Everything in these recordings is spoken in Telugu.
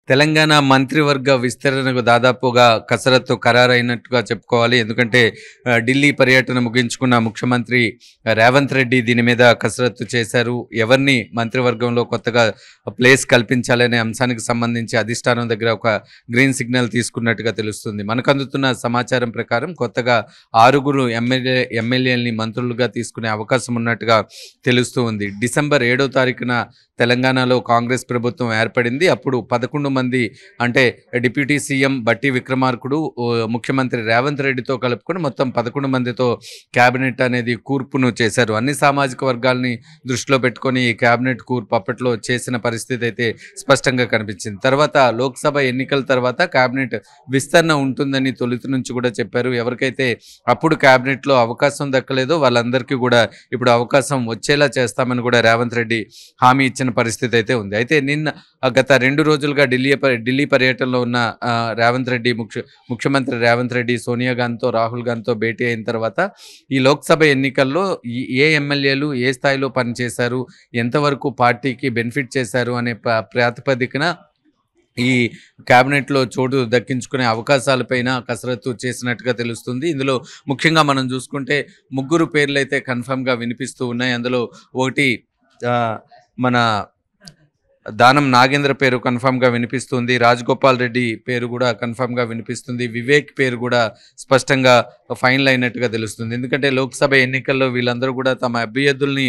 తెలంగాణ మంత్రివర్గ విస్తరణకు దాదాపుగా కసరత్తు ఖరారైనట్టుగా చెప్పుకోవాలి. ఎందుకంటే ఢిల్లీ పర్యటన ముగించుకున్న ముఖ్యమంత్రి రేవంత్ రెడ్డి దీని మీద కసరత్తు చేశారు. ఎవరిని మంత్రివర్గంలో కొత్తగా ప్లేస్ కల్పించాలనే అంశానికి సంబంధించి అధిష్టానం దగ్గర ఒక గ్రీన్ సిగ్నల్ తీసుకున్నట్టుగా తెలుస్తుంది. మనకు అందుతున్న సమాచారం ప్రకారం కొత్తగా 6 ఎమ్మెల్యేలని మంత్రులుగా తీసుకునే అవకాశం ఉన్నట్టుగా తెలుస్తూ ఉంది. డిసెంబర్ 7వ తారీఖున తెలంగాణలో కాంగ్రెస్ ప్రభుత్వం ఏర్పడింది. అప్పుడు 11 మంది అంటే డిప్యూటీ సీఎం బట్టి విక్రమార్కుడు ముఖ్యమంత్రి రేవంత్ రెడ్డితో కలుపుకొని మొత్తం 11 మందితో క్యాబినెట్ అనేది కూర్పును చేశారు. అన్ని సామాజిక వర్గాల్ని దృష్టిలో పెట్టుకొని ఈ క్యాబినెట్ కూర్పు అప్పట్లో చేసిన పరిస్థితి అయితే స్పష్టంగా కనిపించింది. తర్వాత లోక్సభ ఎన్నికల తర్వాత క్యాబినెట్ విస్తరణ ఉంటుందని తొలుత నుంచి కూడా చెప్పారు. ఎవరికైతే అప్పుడు క్యాబినెట్లో అవకాశం దక్కలేదో వాళ్ళందరికీ కూడా ఇప్పుడు అవకాశం వచ్చేలా చేస్తామని కూడా రేవంత్ రెడ్డి హామీ ఇచ్చిన పరిస్థితి అయితే ఉంది. అయితే గత 2 రోజులుగా ఢిల్లీ పర్యటనలో ఉన్న రేవంత్ రెడ్డి ముఖ్యమంత్రి రేవంత్ రెడ్డి సోనియా గాంధీతో రాహుల్ గాంధీతో భేటీ అయిన తర్వాత ఈ లోక్సభ ఎన్నికల్లో ఏ ఎమ్మెల్యేలు ఏ స్థాయిలో పనిచేశారు, ఎంతవరకు పార్టీకి బెనిఫిట్ చేశారు అనే ప్రాతిపదికన ఈ క్యాబినెట్లో చోటు దక్కించుకునే అవకాశాలపైన కసరత్తు చేసినట్టుగా తెలుస్తుంది. ఇందులో ముఖ్యంగా మనం చూసుకుంటే 3 పేర్లు అయితే కన్ఫర్మ్గా వినిపిస్తూ ఉన్నాయి. అందులో ఒకటి మన దానం నాగేంద్ర పేరు కన్ఫర్మ్గా వినిపిస్తుంది. రాజగోపాల్ రెడ్డి పేరు కూడా కన్ఫర్మ్గా వినిపిస్తుంది. వివేక్ పేరు కూడా స్పష్టంగా ఫైనల్ అయినట్టుగా తెలుస్తుంది. ఎందుకంటే లోక్సభ ఎన్నికల్లో వీళ్ళందరూ కూడా తమ అభ్యర్థుల్ని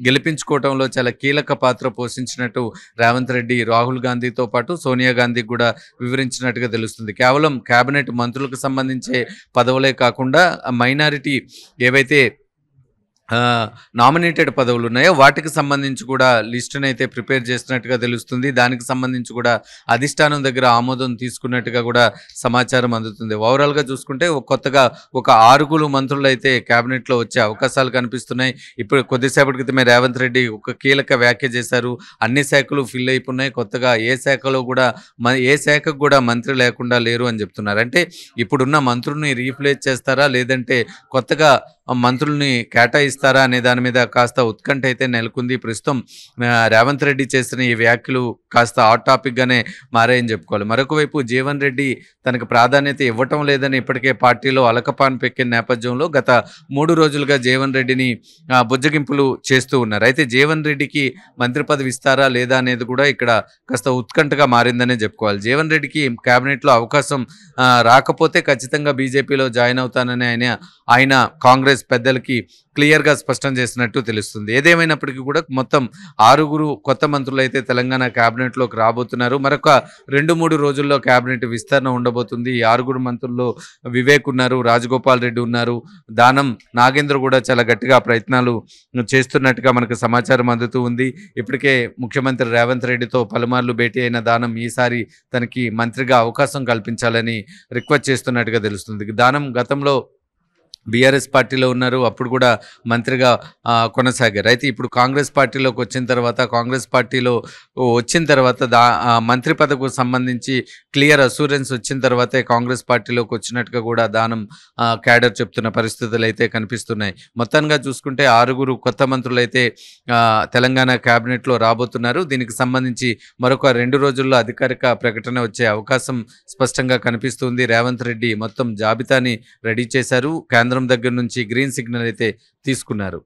గెలిపించుకోవడంలో చాలా కీలక పాత్ర పోషించినట్టు రేవంత్ రెడ్డి రాహుల్ గాంధీతో పాటు సోనియా గాంధీకి కూడా వివరించినట్టుగా తెలుస్తుంది. కేవలం కేబినెట్ మంత్రులకు సంబంధించే పదవులే కాకుండా మైనారిటీ ఏవైతే నామినేటెడ్ పదవులు ఉన్నాయో వాటికి సంబంధించి కూడా లిస్టును అయితే ప్రిపేర్ చేస్తున్నట్టుగా తెలుస్తుంది. దానికి సంబంధించి కూడా అధిష్టానం దగ్గర ఆమోదం తీసుకున్నట్టుగా కూడా సమాచారం అందుతుంది. ఓవరాల్గా చూసుకుంటే కొత్తగా ఒక 6 మంత్రులు అయితే క్యాబినెట్లో వచ్చే అవకాశాలు కనిపిస్తున్నాయి. ఇప్పుడు కొద్దిసేపటి క్రితమే రేవంత్ రెడ్డి ఒక కీలక వ్యాఖ్య చేశారు. అన్ని శాఖలు ఫిల్ అయిపోయినాయి, కొత్తగా ఏ శాఖకు కూడా మంత్రి లేకుండా లేరు అని చెప్తున్నారు. అంటే ఇప్పుడున్న మంత్రుల్ని రీప్లేస్ చేస్తారా లేదంటే కొత్తగా మంత్రుల్ని కేటాయిస్తారా అనే దాని మీద కాస్త ఉత్కంఠ అయితే నెలకొంది. ప్రస్తుతం రేవంత్ రెడ్డి చేసిన ఈ వ్యాఖ్యలు కాస్త హాట్ టాపిక్గానే మారాయని చెప్పుకోవాలి. మరొక వైపు జీవన్ రెడ్డి తనకు ప్రాధాన్యత ఇవ్వటం లేదని ఇప్పటికే పార్టీలో అలకపాన్ పెక్కిన నేపథ్యంలో గత 3 రోజులుగా జీవన్ రెడ్డిని బుజ్జగింపులు చేస్తూ ఉన్నారు. అయితే జీవన్ రెడ్డికి మంత్రి పదవి ఇస్తారా లేదా అనేది కూడా ఇక్కడ కాస్త ఉత్కంఠగా మారిందనే చెప్పుకోవాలి. జీవన్ రెడ్డికి క్యాబినెట్లో అవకాశం రాకపోతే ఖచ్చితంగా బీజేపీలో జాయిన్ అవుతానని ఆయన కాంగ్రెస్ పెద్దలకి క్లియర్గా స్పష్టం చేసినట్టు తెలుస్తుంది. ఏదేమైనప్పటికీ కూడా మొత్తం 6 కొత్త మంత్రులు అయితే తెలంగాణ క్యాబినెట్లోకి రాబోతున్నారు. మరొక 2-3 రోజుల్లో క్యాబినెట్ విస్తరణ ఉండబోతుంది. ఈ 6 మంత్రుల్లో వివేక్ ఉన్నారు, రాజగోపాల్ రెడ్డి ఉన్నారు, దానం నాగేంద్ర కూడా చాలా గట్టిగా ప్రయత్నాలు చేస్తున్నట్టుగా మనకు సమాచారం అందుతూ ఉంది. ఇప్పటికే ముఖ్యమంత్రి రేవంత్ రెడ్డితో పలుమార్లు భేటీ అయిన దానం ఈసారి తనకి మంత్రిగా అవకాశం కల్పించాలని రిక్వెస్ట్ చేస్తున్నట్టుగా తెలుస్తుంది. దానం గతంలో బీఆర్ఎస్ పార్టీలో ఉన్నారు, అప్పుడు కూడా మంత్రిగా కొనసాగారు. అయితే ఇప్పుడు కాంగ్రెస్ పార్టీలోకి వచ్చిన తర్వాత మంత్రి పదవికి సంబంధించి క్లియర్ అసూరెన్స్ వచ్చిన తర్వాతే కాంగ్రెస్ పార్టీలోకి వచ్చినట్టుగా కూడా దానం క్యాడర్ చెప్తున్న పరిస్థితులు అయితే కనిపిస్తున్నాయి. మొత్తంగా చూసుకుంటే 6 కొత్త మంత్రులు అయితే తెలంగాణ క్యాబినెట్లో రాబోతున్నారు. దీనికి సంబంధించి మరొక 2 రోజుల్లో అధికారిక ప్రకటన వచ్చే అవకాశం స్పష్టంగా కనిపిస్తుంది. రేవంత్ రెడ్డి మొత్తం జాబితాని రెడీ చేశారు. కేంద్రం దగ్గర నుంచి గ్రీన్ సిగ్నల్ అయితే తీసుకున్నారు.